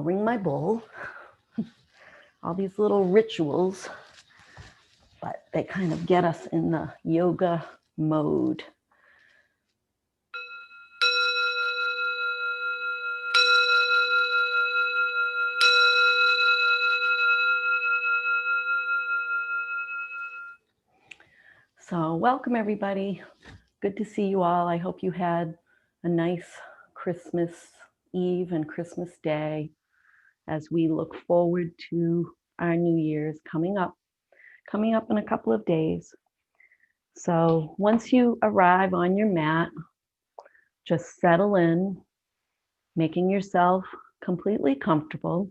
I'll ring my bowl. All these little rituals, but they kind of get us in the yoga mode. So welcome everybody. Good to see you all. I hope you had a nice Christmas Eve and Christmas Day as we look forward to our New Year's coming up in a couple of days. So once you arrive on your mat, just settle in, making yourself completely comfortable,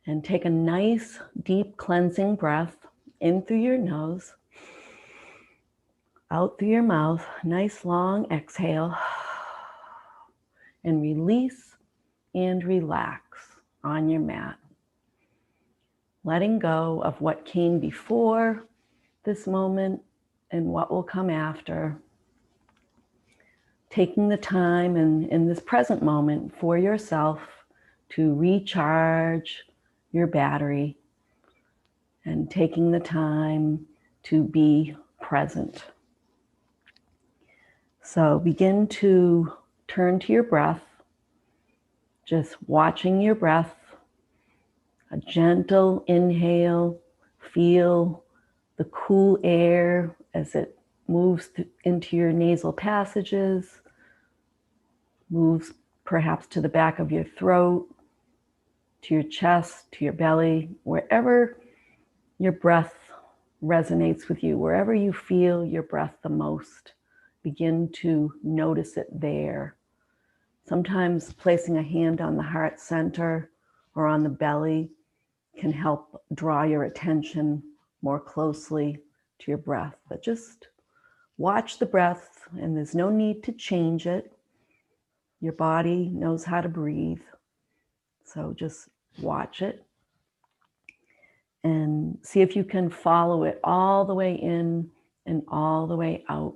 and take a nice deep cleansing breath in through your nose, out through your mouth, nice long exhale, and release and relax on your mat. Letting go of what came before this moment and what will come after. Taking the time in this present moment for yourself to recharge your battery and taking the time to be present. So begin to turn to your breath, just watching your breath, a gentle inhale, feel the cool air as it moves into your nasal passages, moves perhaps to the back of your throat, to your chest, to your belly, wherever your breath resonates with you, wherever you feel your breath the most, begin to notice it there. Sometimes placing a hand on the heart center or on the belly can help draw your attention more closely to your breath. But just watch the breath, and there's no need to change it. Your body knows how to breathe. So just watch it and see if you can follow it all the way in and all the way out.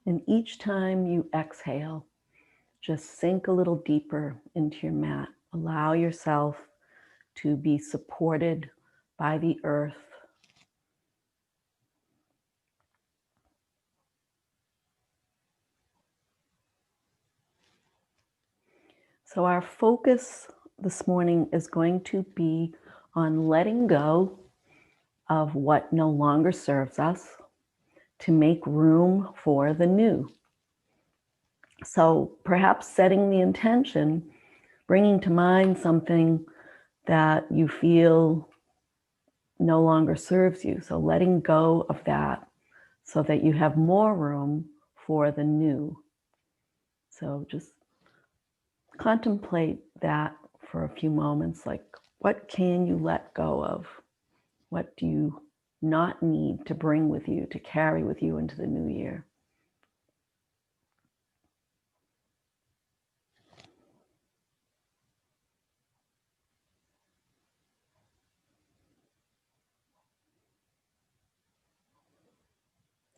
And each time you exhale, just sink a little deeper into your mat. Allow yourself to be supported by the earth. So our focus this morning is going to be on letting go of what no longer serves us to make room for the new. So perhaps setting the intention, bringing to mind something that you feel no longer serves you. So letting go of that so that you have more room for the new. So just contemplate that for a few moments, like what can you let go of? What do you not need to bring with you, to carry with you into the new year?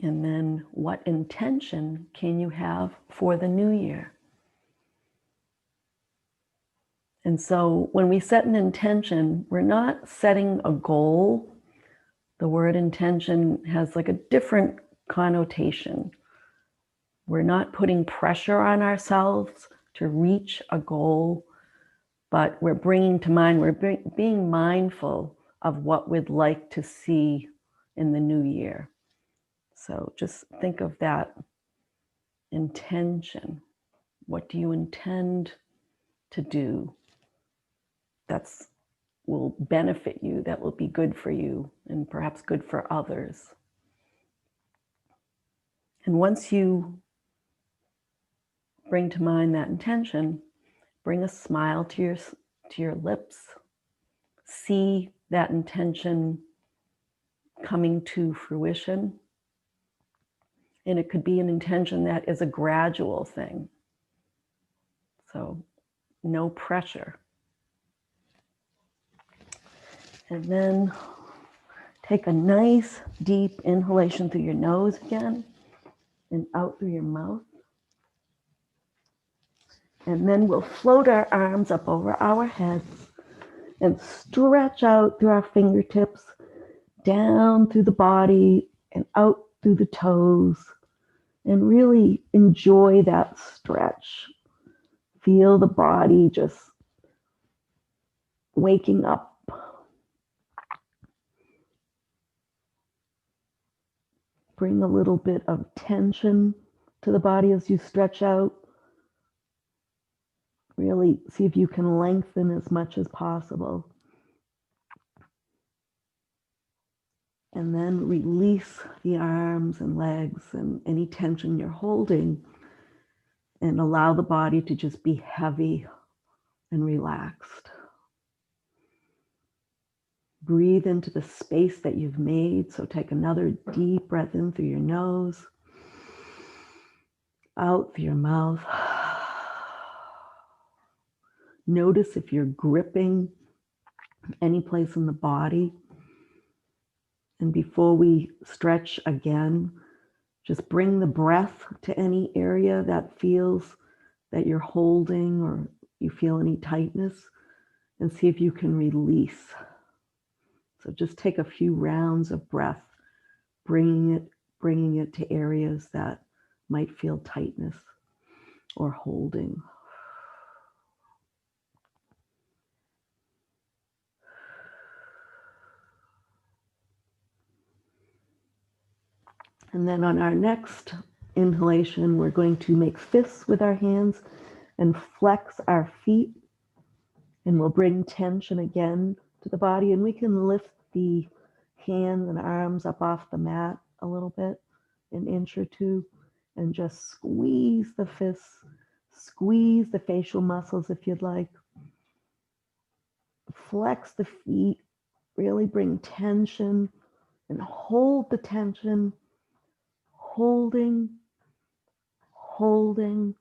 And then what intention can you have for the new year? And so when we set an intention, we're not setting a goal. The word intention has like a different connotation. We're not putting pressure on ourselves to reach a goal, but we're bringing to mind, we're being mindful of what we'd like to see in the new year. So just think of that intention. What do you intend to do that's will benefit you, that will be good for you, and perhaps good for others? And once you bring to mind that intention, bring a smile to your lips. See that intention coming to fruition. And it could be an intention that is a gradual thing. So no pressure. And then take a nice deep inhalation through your nose again and out through your mouth. And then we'll float our arms up over our heads and stretch out through our fingertips, down through the body and out through the toes. And really enjoy that stretch. Feel the body just waking up. Bring a little bit of tension to the body as you stretch out. Really see if you can lengthen as much as possible. And then release the arms and legs and any tension you're holding and allow the body to just be heavy and relaxed. Breathe into the space that you've made. So take another deep breath in through your nose, out through your mouth. Notice if you're gripping any place in the body. And before we stretch again, just bring the breath to any area that feels that you're holding or you feel any tightness, and see if you can release. So just take a few rounds of breath, bringing it to areas that might feel tightness or holding. And then on our next inhalation, we're going to make fists with our hands and flex our feet. And we'll bring tension again to the body. And we can lift the hands and arms up off the mat a little bit, an inch or two, and just squeeze the fists, squeeze the facial muscles if you'd like. Flex the feet, really bring tension and hold the tension, holding, holding,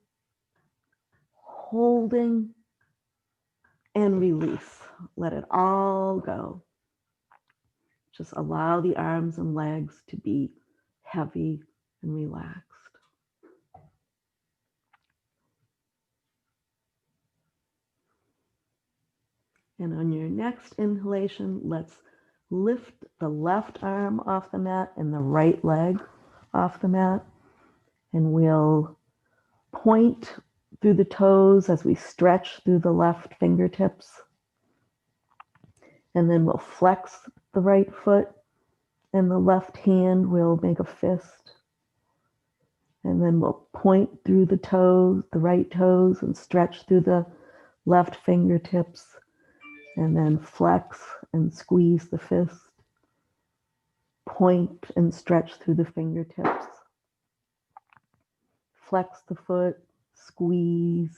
holding, and release. Let it all go. Just allow the arms and legs to be heavy and relaxed. And on your next inhalation, let's lift the left arm off the mat and the right leg off the mat. And we'll point through the toes as we stretch through the left fingertips. And then we'll flex the right foot, and the left hand will make a fist. And then we'll point through the toes, the right toes, and stretch through the left fingertips. And then flex and squeeze the fist. Point and stretch through the fingertips. Flex the foot, squeeze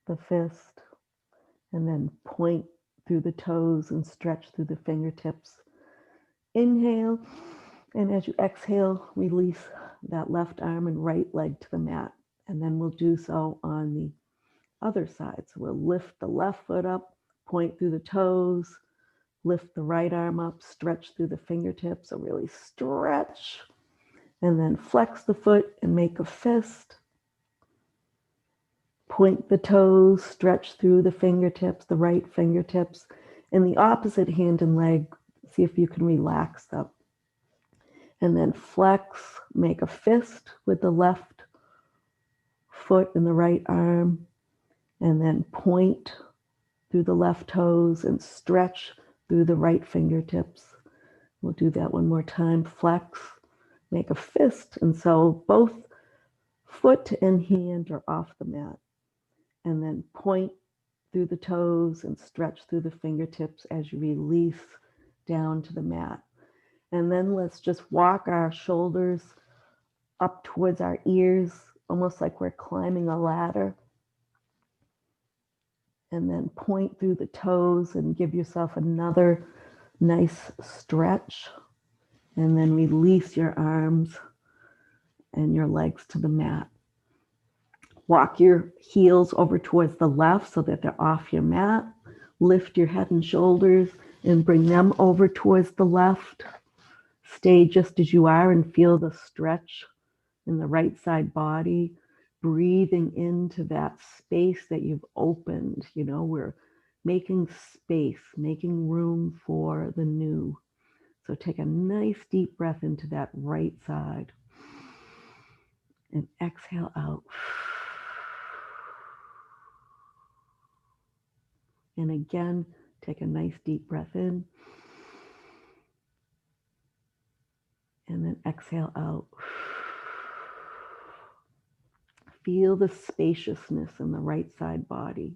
the fist, and then point through the toes and stretch through the fingertips. Inhale, and as you exhale, release that left arm and right leg to the mat. And then we'll do so on the other side. So we'll lift the left foot up, point through the toes, lift the right arm up, stretch through the fingertips. So really stretch, and then flex the foot and make a fist. Point the toes, stretch through the fingertips, the right fingertips, and the opposite hand and leg, see if you can relax them. And then flex, make a fist with the left foot and the right arm, and then point through the left toes and stretch through the right fingertips. We'll do that one more time. Flex, make a fist, and so both foot and hand are off the mat. And then point through the toes and stretch through the fingertips as you release down to the mat. And then let's just walk our shoulders up towards our ears, almost like we're climbing a ladder. And then point through the toes and give yourself another nice stretch. And then release your arms and your legs to the mat. Walk your heels over towards the left so that they're off your mat. Lift your head and shoulders and bring them over towards the left. Stay just as you are and feel the stretch in the right side body, breathing into that space that you've opened. You know, we're making space, making room for the new. So take a nice deep breath into that right side and exhale out. And again, take a nice deep breath in and then exhale out. Feel the spaciousness in the right side body.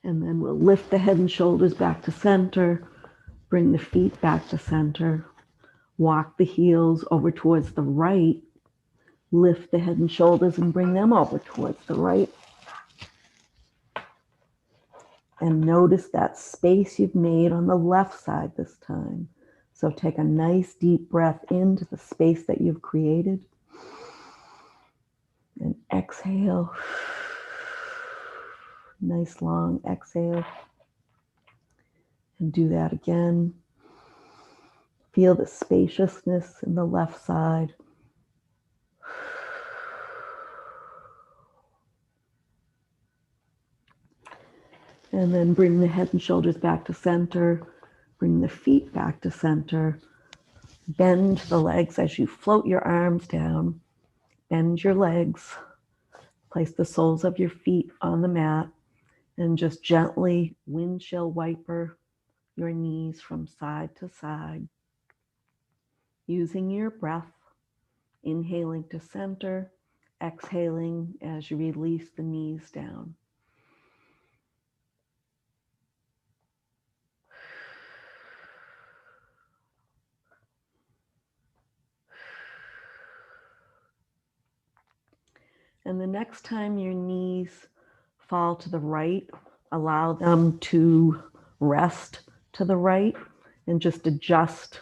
And then we'll lift the head and shoulders back to center, bring the feet back to center, walk the heels over towards the right, lift the head and shoulders and bring them over towards the right. And notice that space you've made on the left side this time. So take a nice deep breath into the space that you've created. And exhale. Nice long exhale. And do that again. Feel the spaciousness in the left side. And then bring the head and shoulders back to center. Bring the feet back to center. Bend the legs as you float your arms down. Bend your legs. Place the soles of your feet on the mat and just gently windshield wiper your knees from side to side. Using your breath, inhaling to center, exhaling as you release the knees down. And the next time your knees fall to the right, allow them to rest to the right and just adjust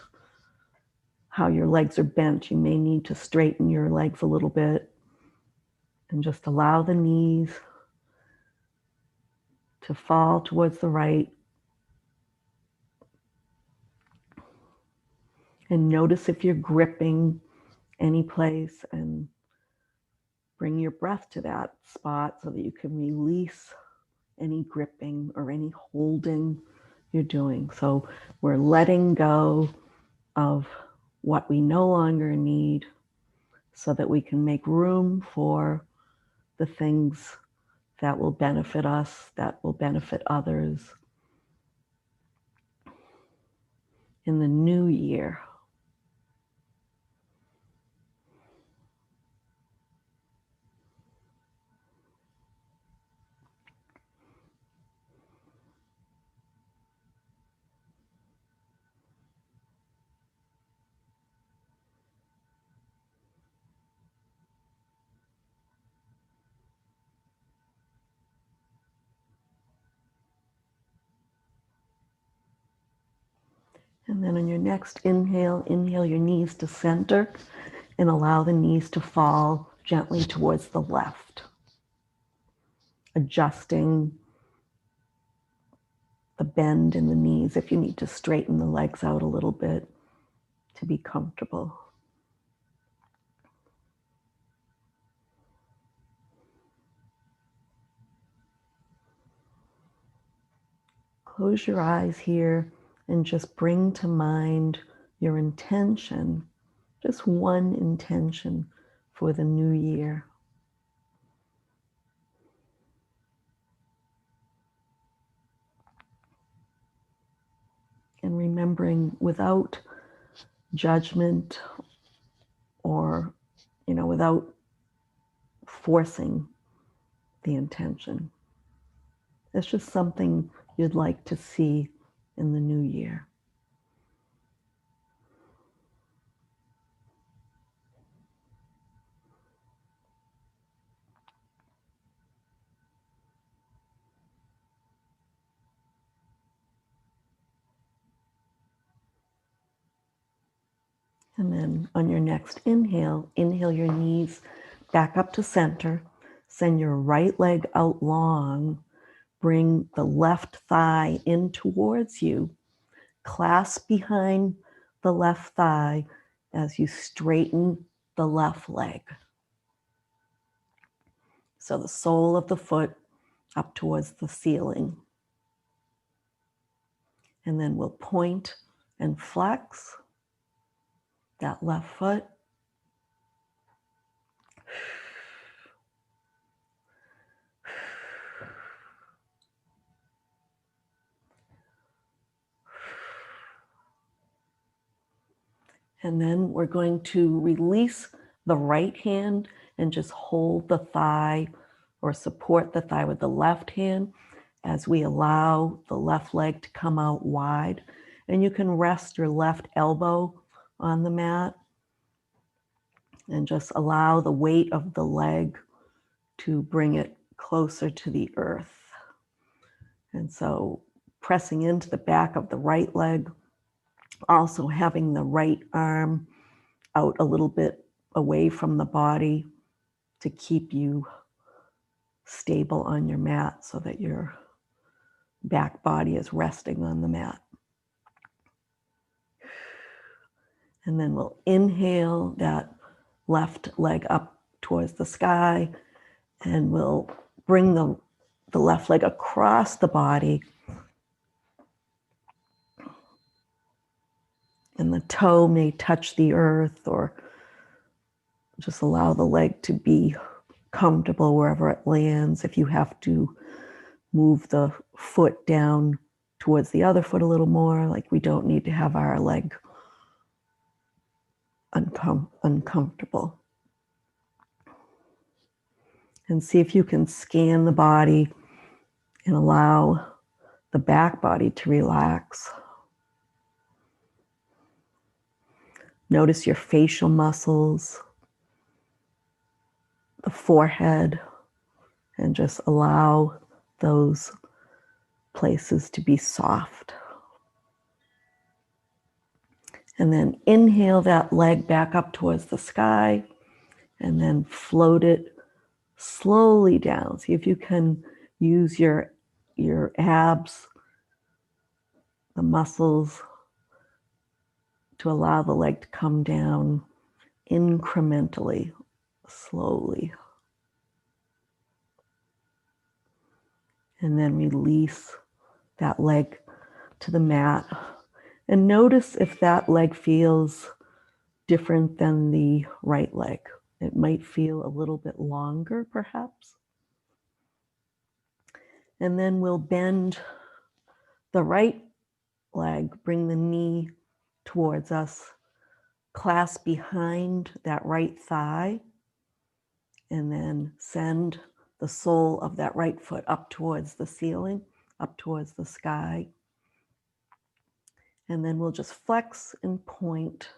how your legs are bent. You may need to straighten your legs a little bit and just allow the knees to fall towards the right. And notice if you're gripping any place and bring your breath to that spot so that you can release any gripping or any holding you're doing. So we're letting go of what we no longer need so that we can make room for the things that will benefit us, that will benefit others in the new year. And then on your next inhale, inhale your knees to center and allow the knees to fall gently towards the left, adjusting the bend in the knees if you need to straighten the legs out a little bit to be comfortable. Close your eyes here and just bring to mind your intention, just one intention for the new year. And remembering without judgment or, without forcing the intention. It's just something you'd like to see in the new year. And then on your next inhale, inhale your knees back up to center. Send your right leg out long. Bring the left thigh in towards you. Clasp behind the left thigh as you straighten the left leg. So the sole of the foot up towards the ceiling. And then we'll point and flex that left foot. And then we're going to release the right hand and just hold the thigh or support the thigh with the left hand as we allow the left leg to come out wide. And you can rest your left elbow on the mat and just allow the weight of the leg to bring it closer to the earth. And so pressing into the back of the right leg, also having the right arm out a little bit away from the body to keep you stable on your mat so that your back body is resting on the mat. And then we'll inhale that left leg up towards the sky, and we'll bring the left leg across the body. And the toe may touch the earth, or just allow the leg to be comfortable wherever it lands. If you have to move the foot down towards the other foot a little more, like we don't need to have our leg uncomfortable. And see if you can scan the body and allow the back body to relax. Notice your facial muscles, the forehead, and just allow those places to be soft. And then inhale that leg back up towards the sky, and then float it slowly down. See if you can use your abs, the muscles, to allow the leg to come down incrementally, slowly. And then release that leg to the mat. And notice if that leg feels different than the right leg. It might feel a little bit longer, perhaps. And then we'll bend the right leg, bring the knee towards us, clasp behind that right thigh, and then send the sole of that right foot up towards the ceiling, up towards the sky. And then we'll just flex and point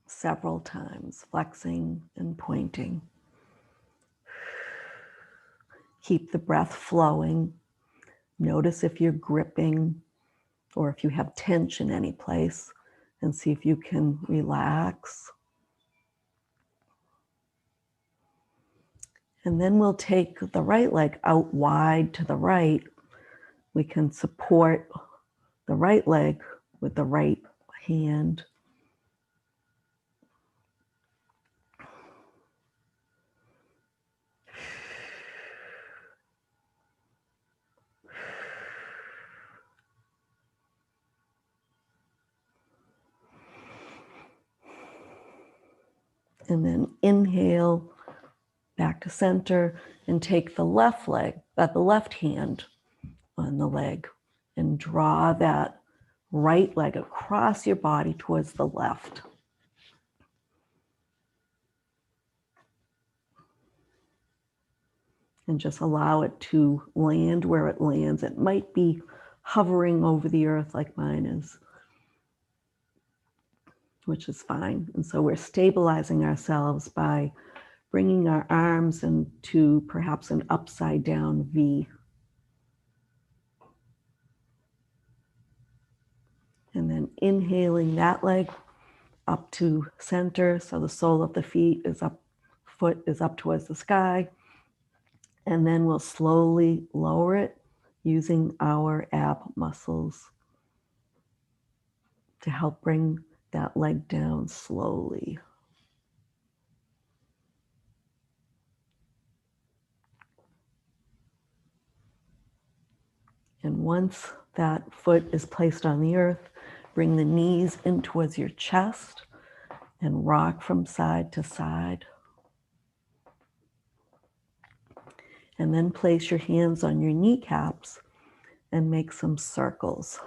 several times, flexing and pointing. Keep the breath flowing. Notice if you're gripping or if you have tension any place, and see if you can relax. And then we'll take the right leg out wide to the right. We can support the right leg with the right hand. And then inhale back to center and take the left leg, the left hand on the leg, and draw that right leg across your body towards the left. And just allow it to land where it lands. It might be hovering over the earth like mine is, which is fine. And so we're stabilizing ourselves by bringing our arms into perhaps an upside down V. And then inhaling that leg up to center. So the sole of the foot is up towards the sky. And then we'll slowly lower it using our ab muscles to help bring that leg down slowly. And once that foot is placed on the earth, bring the knees in towards your chest and rock from side to side. And then place your hands on your kneecaps and make some circles.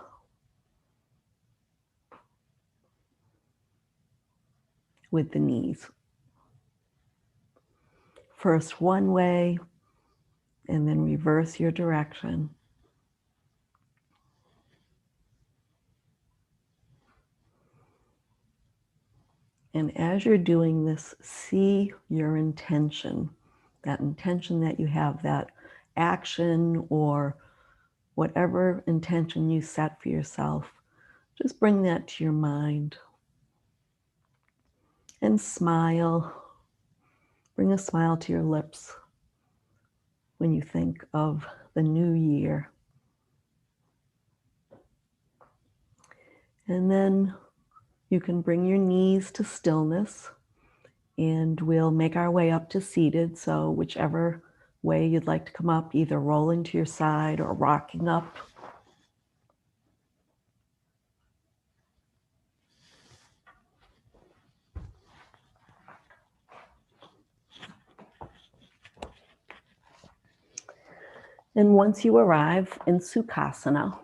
With the knees. First one way, and then reverse your direction. And as you're doing this, see your intention, that intention that you have, that action or whatever intention you set for yourself. Just bring that to your mind. And smile. Bring a smile to your lips when you think of the new year. And then you can bring your knees to stillness, and we'll make our way up to seated. So whichever way you'd like to come up, either rolling to your side or rocking up. And once you arrive in Sukhasana,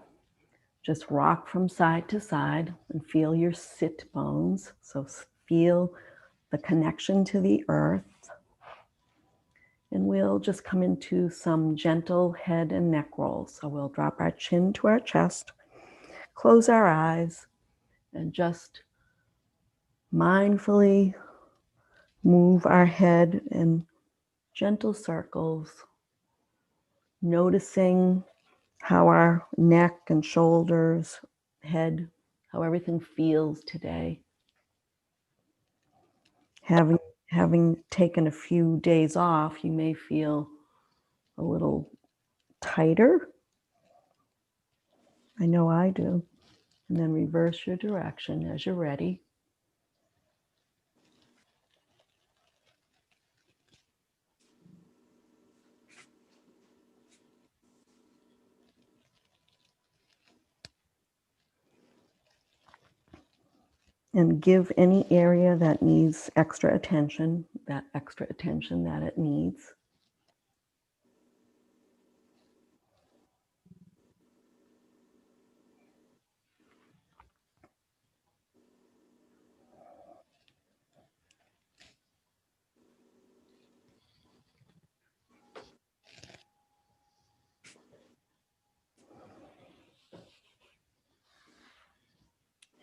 just rock from side to side and feel your sit bones. So feel the connection to the earth. And we'll just come into some gentle head and neck rolls. So we'll drop our chin to our chest, close our eyes, and just mindfully move our head in gentle circles, noticing how our neck and shoulders, head, how everything feels today. Having taken a few days off, you may feel a little tighter. I know I do. And then reverse your direction as you're ready. And give any area that needs extra attention, that extra attention that it needs.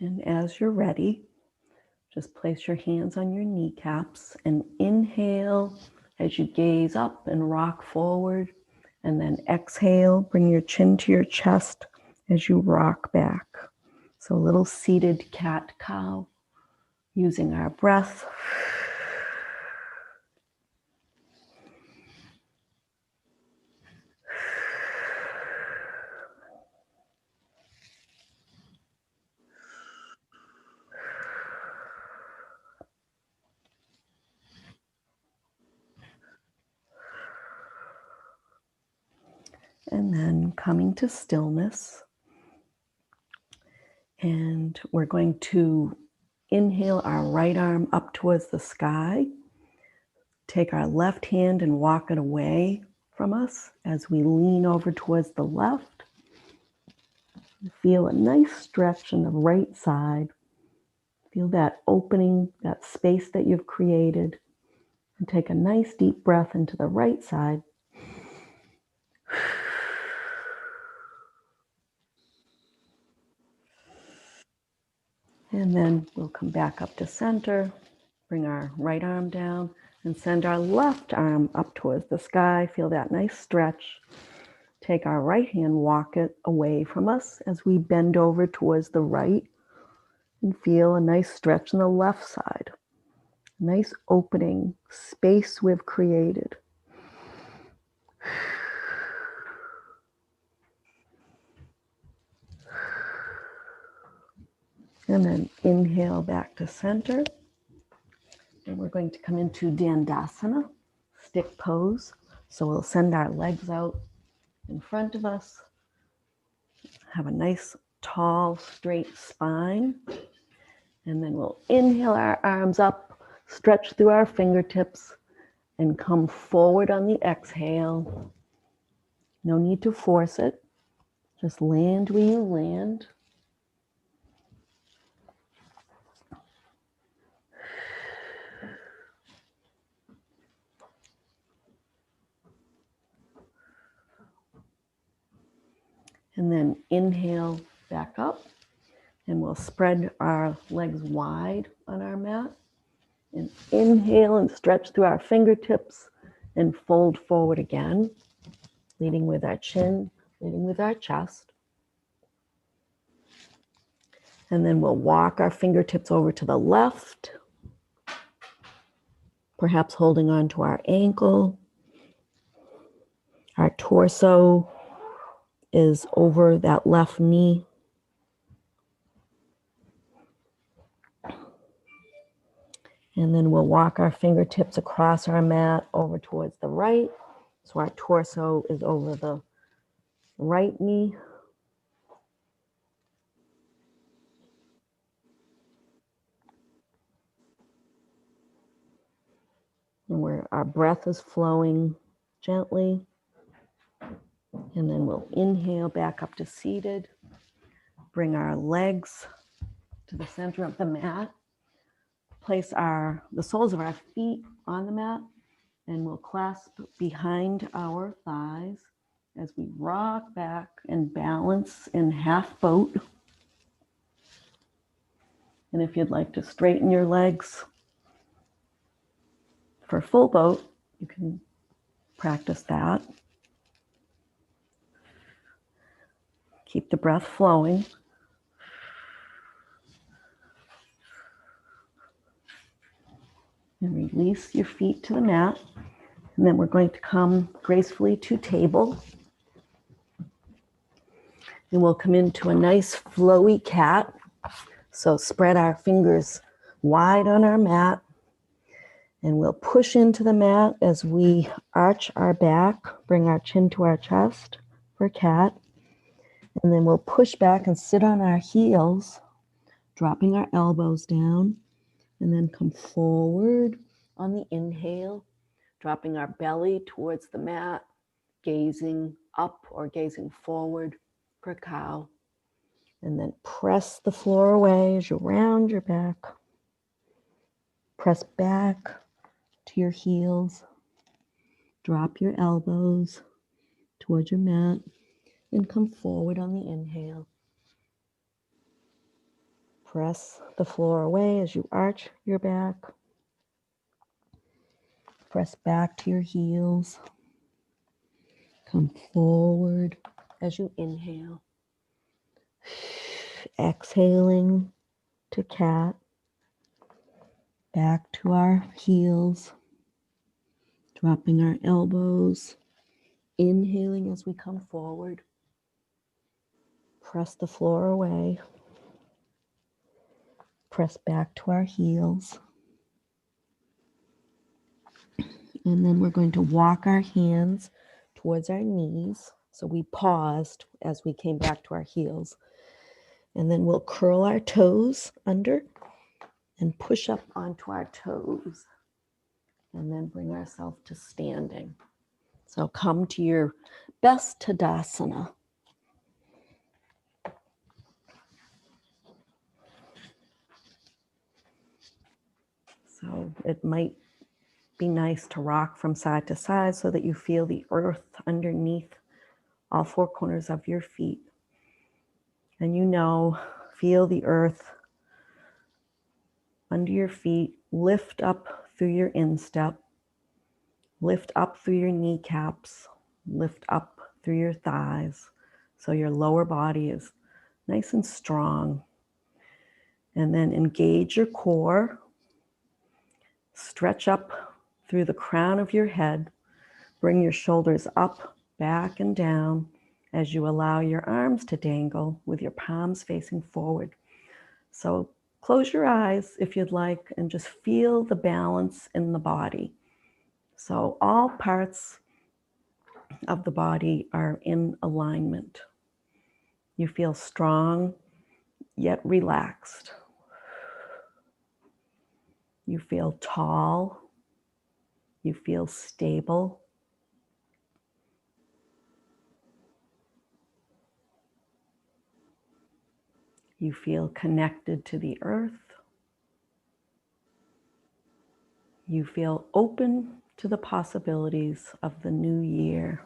And as you're ready, just place your hands on your kneecaps and inhale as you gaze up and rock forward. And then exhale, bring your chin to your chest as you rock back. So a little seated cat-cow, using our breath. And then coming to stillness. And we're going to inhale our right arm up towards the sky. Take our left hand and walk it away from us as we lean over towards the left. Feel a nice stretch in the right side. Feel that opening, that space that you've created. And take a nice deep breath into the right side. And then we'll come back up to center, bring our right arm down, and send our left arm up towards the sky. Feel that nice stretch. Take our right hand, walk it away from us as we bend over towards the right. And feel a nice stretch on the left side. Nice opening, space we've created. And then inhale back to center. And we're going to come into Dandasana, stick pose. So we'll send our legs out in front of us. Have a nice, tall, straight spine. And then we'll inhale our arms up, stretch through our fingertips, and come forward on the exhale. No need to force it. Just land where you land. And then inhale back up, and we'll spread our legs wide on our mat. And inhale and stretch through our fingertips and fold forward again, leading with our chin, leading with our chest. And then we'll walk our fingertips over to the left, perhaps holding on to our ankle. Our torso is over that left knee. And then we'll walk our fingertips across our mat over towards the right. So our torso is over the right knee. And where our breath is flowing gently. And then we'll inhale back up to seated. Bring our legs to the center of the mat. Place the soles of our feet on the mat, and we'll clasp behind our thighs as we rock back and balance in half boat. And if you'd like to straighten your legs for full boat, you can practice that. Keep the breath flowing. And release your feet to the mat. And then we're going to come gracefully to table. And we'll come into a nice flowy cat. So spread our fingers wide on our mat. And we'll push into the mat as we arch our back, bring our chin to our chest for cat. And then we'll push back and sit on our heels, dropping our elbows down. And then come forward on the inhale, dropping our belly towards the mat, gazing up or gazing forward for cow. And then press the floor away as you round your back. Press back to your heels. Drop your elbows towards your mat and come forward on the inhale. Press the floor away as you arch your back. Press back to your heels. Come forward as you inhale. Exhaling to cat. Back to our heels. Dropping our elbows. Inhaling as we come forward. Press the floor away. Press back to our heels. And then we're going to walk our hands towards our knees. So we paused as we came back to our heels. And then we'll curl our toes under and push up onto our toes. And then bring ourselves to standing. So come to your best Tadasana. So it might be nice to rock from side to side so that you feel the earth underneath all four corners of your feet. And feel the earth under your feet, lift up through your instep, lift up through your kneecaps, lift up through your thighs. So your lower body is nice and strong. And then engage your core. Stretch up through the crown of your head. Bring your shoulders up, back, and down as you allow your arms to dangle with your palms facing forward. So close your eyes if you'd like and just feel the balance in the body. So all parts of the body are in alignment. You feel strong yet relaxed. You feel tall. You feel stable. You feel connected to the earth. You feel open to the possibilities of the new year.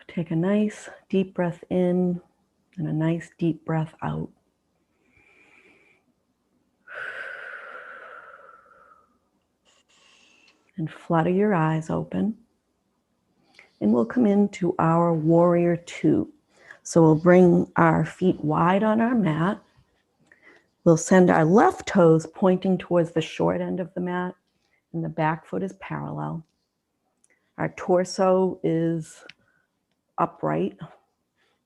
Take a nice deep breath in and a nice deep breath out. And flutter your eyes open. And we'll come into our warrior two. So we'll bring our feet wide on our mat. We'll send our left toes pointing towards the short end of the mat, and the back foot is parallel. Our torso is upright.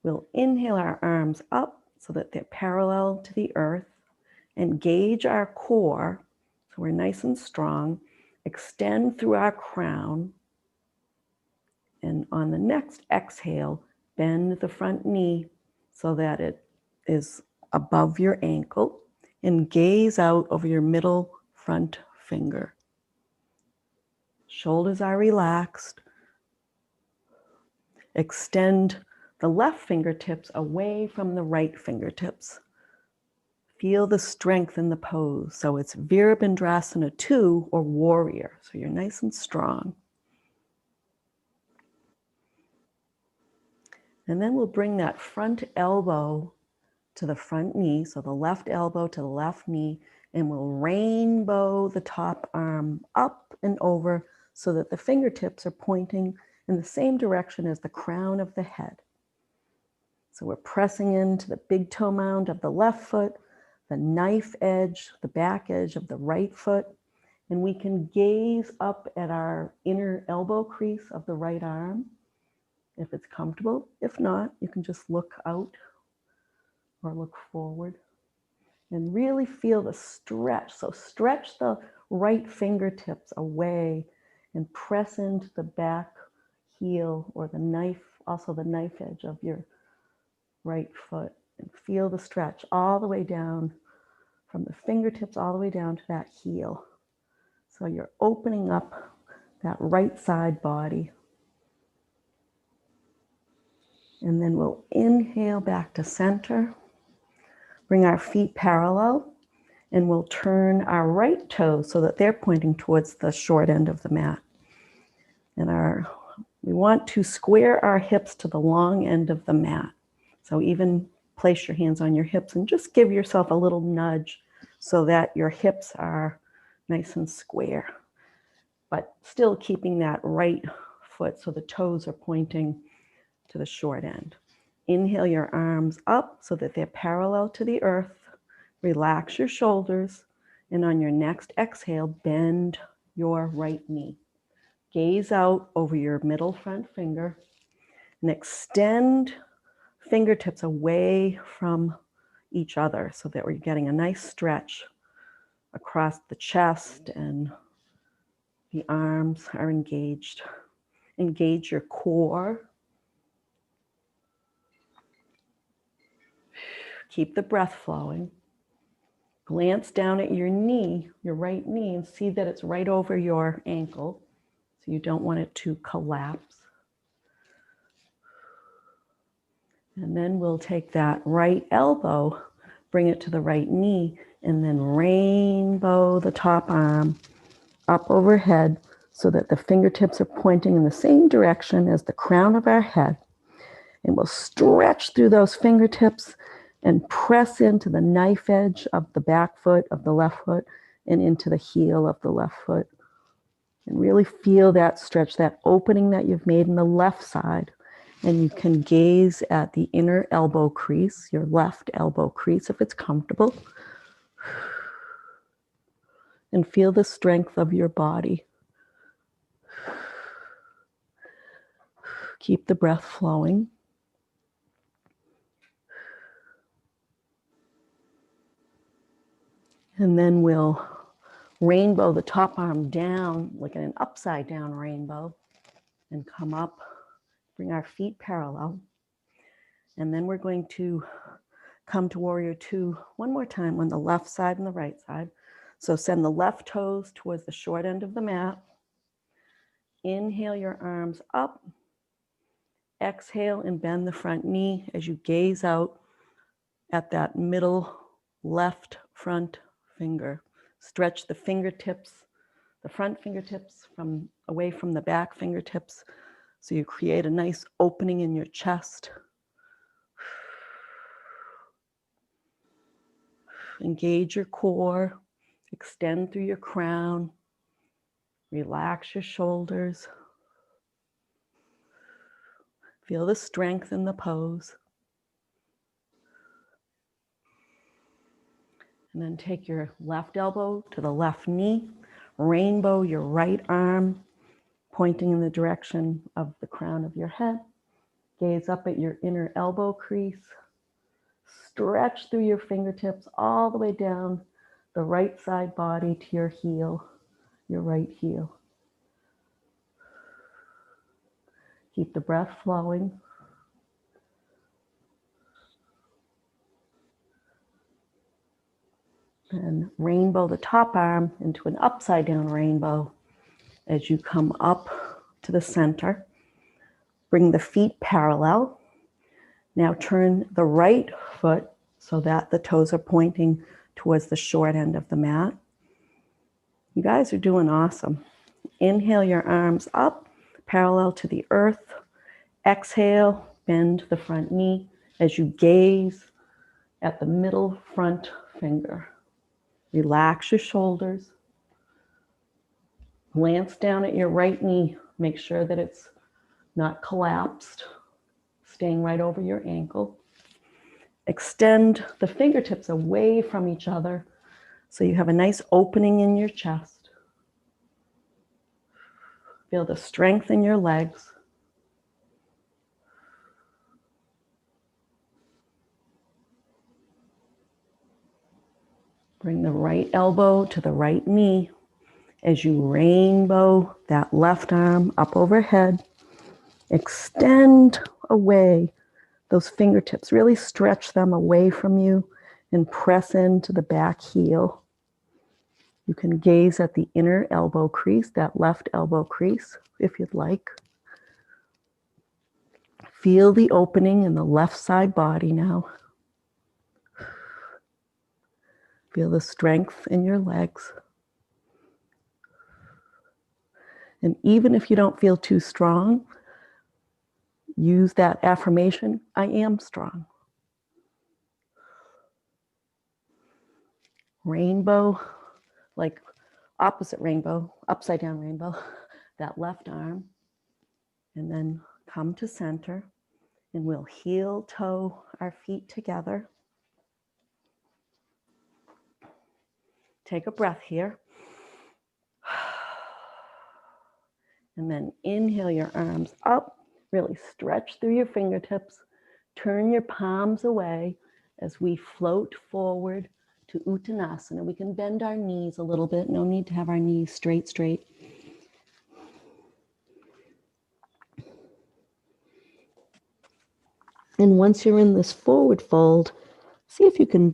We'll inhale our arms up so that they're parallel to the earth. Engage our core so we're nice and strong. Extend through our crown. And on the next exhale, bend the front knee so that it is above your ankle and gaze out over your middle front finger. Shoulders are relaxed. Extend the left fingertips away from the right fingertips. Feel the strength in the pose. So it's Virabhadrasana 2 or warrior. So you're nice and strong. And then we'll bring that front elbow to the front knee. So the left elbow to the left knee, and we'll rainbow the top arm up and over so that the fingertips are pointing in the same direction as the crown of the head. So we're pressing into the big toe mound of the left foot, the knife edge, the back edge of the right foot, and we can gaze up at our inner elbow crease of the right arm if it's comfortable. If not, you can just look out or look forward and really feel the stretch. So stretch the right fingertips away and press into the back heel or the knife, also the knife edge of your right foot, and feel the stretch all the way down from the fingertips all the way down to that heel. So you're opening up that right side body. And then we'll inhale back to center. Bring our feet parallel, and we'll turn our right toes so that they're pointing towards the short end of the mat. And we want to square our hips to the long end of the mat. So even place your hands on your hips and just give yourself a little nudge so that your hips are nice and square, but still keeping that right foot so the toes are pointing to the short end. Inhale your arms up so that they're parallel to the earth. Relax your shoulders, and on your next exhale, bend your right knee. Gaze out over your middle front finger and extend fingertips away from each other so that we're getting a nice stretch across the chest and the arms are engaged. Engage your core. Keep the breath flowing. Glance down at your knee, your right knee, and see that it's right over your ankle. So you don't want it to collapse. And then we'll take that right elbow, bring it to the right knee, and then rainbow the top arm up overhead so that the fingertips are pointing in the same direction as the crown of our head. And we'll stretch through those fingertips and press into the knife edge of the back foot of the left foot and into the heel of the left foot. And really feel that stretch, that opening that you've made in the left side. And you can gaze at the inner elbow crease, your left elbow crease if it's comfortable. And feel the strength of your body. Keep the breath flowing. And then we'll rainbow the top arm down, like in an upside down rainbow, and come up, bring our feet parallel. And then we're going to come to Warrior Two one more time on the left side and the right side. So send the left toes towards the short end of the mat. Inhale your arms up. Exhale and bend the front knee as you gaze out at that middle left front finger. Stretch the fingertips, the front fingertips from away from the back fingertips, so you create a nice opening in your chest. Engage your core, extend through your crown, relax your shoulders. Feel the strength in the pose. And then take your left elbow to the left knee, rainbow your right arm, pointing in the direction of the crown of your head. Gaze up at your inner elbow crease. Stretch through your fingertips all the way down the right side body to your heel, your right heel. Keep the breath flowing. And rainbow the top arm into an upside down rainbow as you come up to the center. Bring the feet parallel. Now turn the right foot so that the toes are pointing towards the short end of the mat. You guys are doing awesome. Inhale your arms up, parallel to the earth. Exhale, bend the front knee as you gaze at the middle front finger. Relax your shoulders. Glance down at your right knee. Make sure that it's not collapsed, staying right over your ankle. Extend the fingertips away from each other so you have a nice opening in your chest. Feel the strength in your legs. Bring the right elbow to the right knee as you rainbow that left arm up overhead. Extend away those fingertips. Really stretch them away from you and press into the back heel. You can gaze at the inner elbow crease, that left elbow crease, if you'd like. Feel the opening in the left side body now. Feel the strength in your legs. And even if you don't feel too strong, use that affirmation, I am strong. Rainbow, like opposite rainbow, upside down rainbow, that left arm. And then come to center and we'll heel toe our feet together. Take a breath here. And then inhale your arms up, really stretch through your fingertips, turn your palms away as we float forward to Uttanasana. We can bend our knees a little bit, no need to have our knees straight. And once you're in this forward fold, see if you can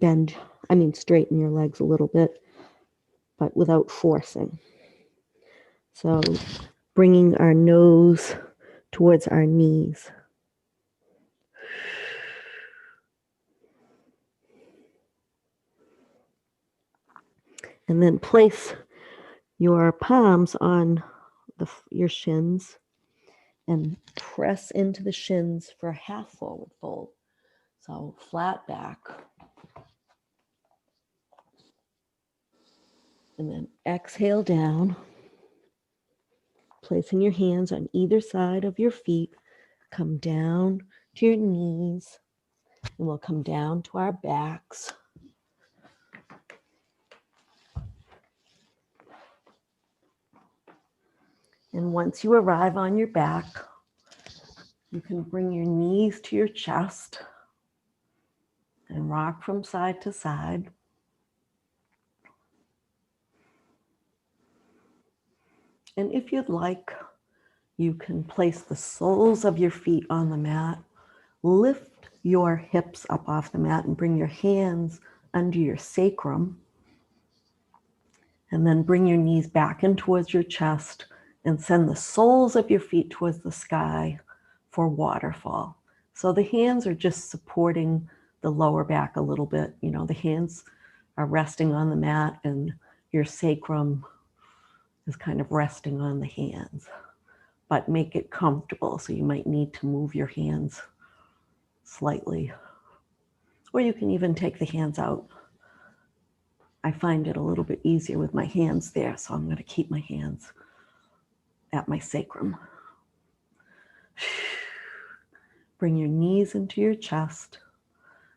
straighten your legs a little bit, but without forcing. So bringing our nose towards our knees. And then place your palms on your shins and press into the shins for a half forward fold. So flat back. And then exhale down, placing your hands on either side of your feet come down to your knees, and we'll come down to our backs. And once you arrive on your back, you can bring your knees to your chest and rock from side to side. And if you'd like, you can place the soles of your feet on the mat, lift your hips up off the mat and bring your hands under your sacrum. And then bring your knees back in towards your chest and send the soles of your feet towards the sky for waterfall. So the hands are just supporting the lower back a little bit. You know, the hands are resting on the mat and your sacrum is kind of resting on the hands. But make it comfortable. So you might need to move your hands slightly. Or you can even take the hands out. I find it a little bit easier with my hands there, so I'm going to keep my hands at my sacrum. Bring your knees into your chest.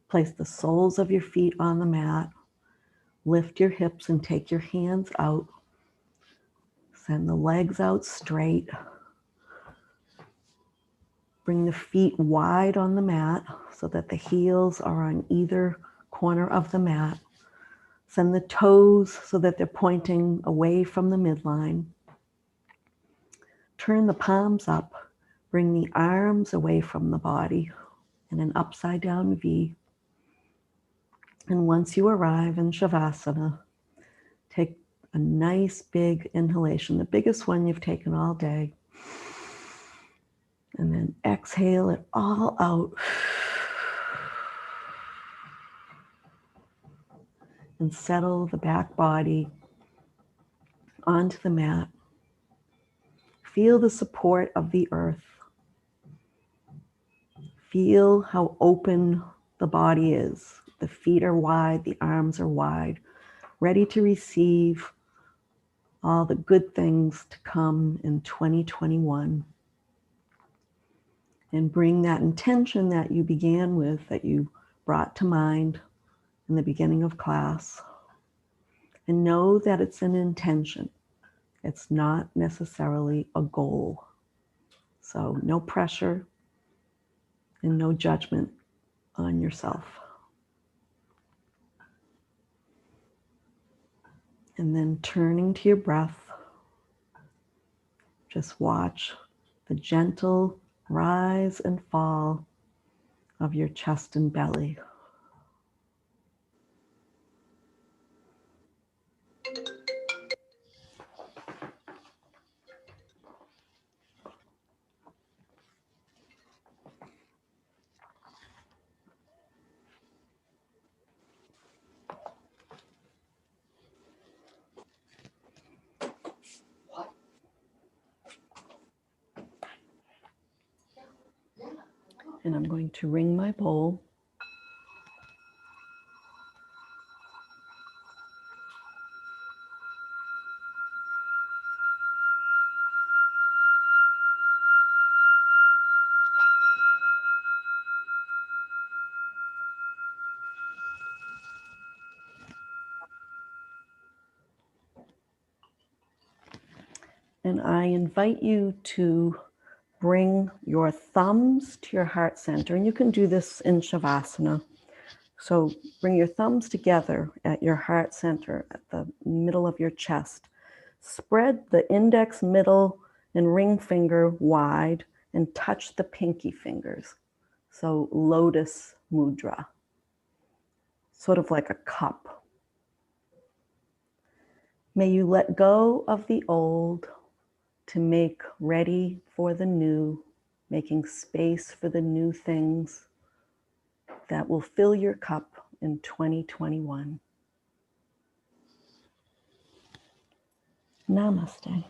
Place the soles of your feet on the mat. Lift your hips and take your hands out. Send the legs out straight. Bring the feet wide on the mat so that the heels are on either corner of the mat. Send the toes so that they're pointing away from the midline. Turn the palms up. Bring the arms away from the body in an upside down V. And once you arrive in Shavasana, take a nice big inhalation, the biggest one you've taken all day. And then exhale it all out. And settle the back body onto the mat. Feel the support of the earth. Feel how open the body is. The feet are wide, the arms are wide, ready to receive all the good things to come in 2021. And bring that intention that you began with, that you brought to mind in the beginning of class. And know that it's an intention. It's not necessarily a goal. So no pressure and no judgment on yourself. And then turning to your breath, just watch the gentle rise and fall of your chest and belly. And I'm going to ring my bowl. And I invite you to bring your thumbs to your heart center. And you can do this in Shavasana. So bring your thumbs together at your heart center, at the middle of your chest. Spread the index, middle, and ring finger wide and touch the pinky fingers. So lotus mudra, sort of like a cup. May you let go of the old to make ready for the new, making space for the new things that will fill your cup in 2021. Namaste.